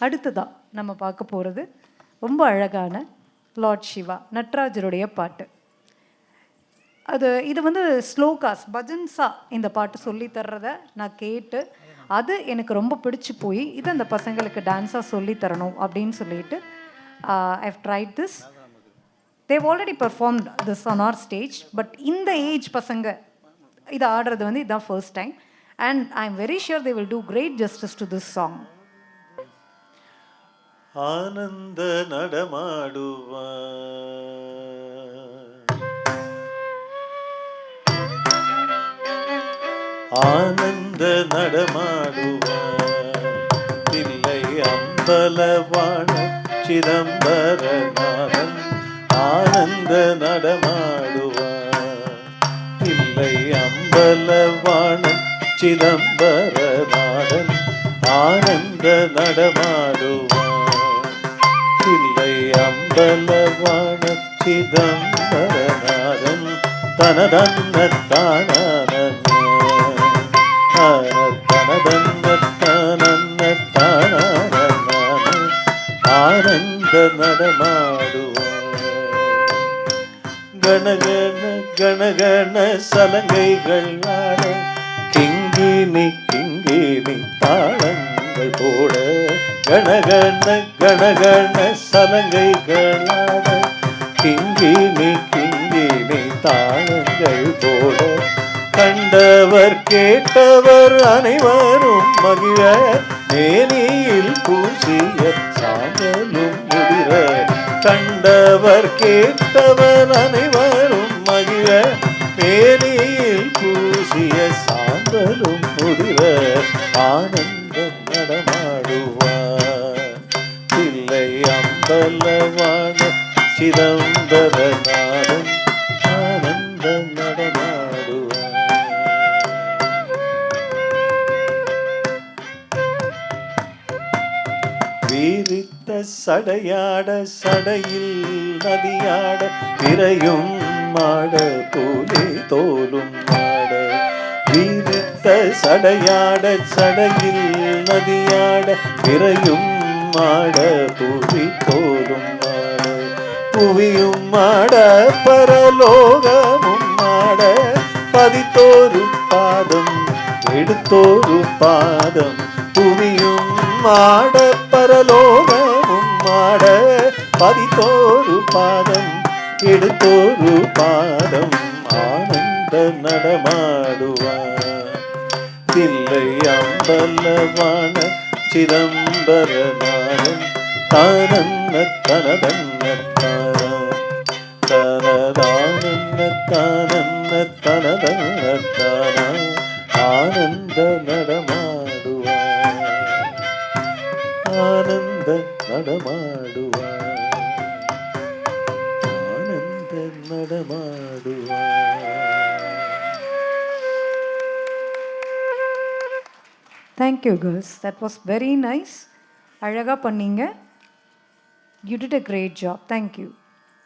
அடுத்ததாக நம்ம பார்க்க போகிறது ரொம்ப அழகான லார்ட் சிவா நட்ராஜருடைய பாட்டு. இது வந்து ஸ்லோகாஸ் பஜன்ஸா இந்த பாட்டு சொல்லி தர்றத நான் கேட்டு அது எனக்கு ரொம்ப பிடிச்சி போய் இது அந்த பசங்களுக்கு டான்ஸாக சொல்லி தரணும் அப்படின்னு சொல்லிட்டு I've tried this. They've already performed this on our stage. But இந்த ஏஜ் பசங்க இதை ஆடுறது வந்து இதுதான் first time. And I am very sure they will do great justice to this song. ஆனந்த நடமாடுவா ஆனந்த நடமாடுவா இல்லை அம்பலவான சிதம்பரநாதன் ஆனந்த நடமாடுவா இல்லை அம்பலவான சிதம்பரநாதன் ஆனந்த நடமாடுவா இல்லை அம்பலவான சிதம்பரநாதன் தனதன்னத்தான ஆனந்த நடமாடுவார். கணகண கணகண சலங்கைகள் ஆட கிங்கினி கிங்கினி தாளங்கள் போட கணகண கணகண சலங்கைகள் ஆட கிங்கினி கிங்கினி தாளங்கள் போட கண்டவர் கேட்டவர் அனைவரும் மகிழ மேனியில் பூசிய சாம்பலும் முதிர கண்டவர் கேட்டவர் அனைவரும் மகிழ மேனியில் பூசிய சாம்பலும் முதிர ஆனந்தம் நடமாடுவார் இல்லை அம்பலவான சிதம்பரநாதன் ஆனந்தம் நடமாடுவார். வீரித்த சடையாட சடையில் நதியாட பிறையும் மாட போலே தோலும் மாட வீரித்த சடையாட சடையில் நதியாட பிறையும் மாட போலி தோலும் மாட புவியும் மாட பரலோகமும் மாட பதித்தோரு பாதம் எடுத்தோரு பாதம் புவியும் மாட பரலோகமும் மாட பதித்தோரு பாதம் எடுத்தோரு பாதம் ஆனந்த நடமாடுவார் தில்லை அம்பலவான சிதம்பரநாதன் தானன்ன தனதன்ன தனதானன்ன தானன்ன தனதன்ன தான ஆனந்த நடமாடுவார் ஆனந்த நடமாடுவார் ஆனந்த நடமாடுவார். Thank you girls. That was very nice. அழகா பண்ணீங்க. You did a great job. Thank you.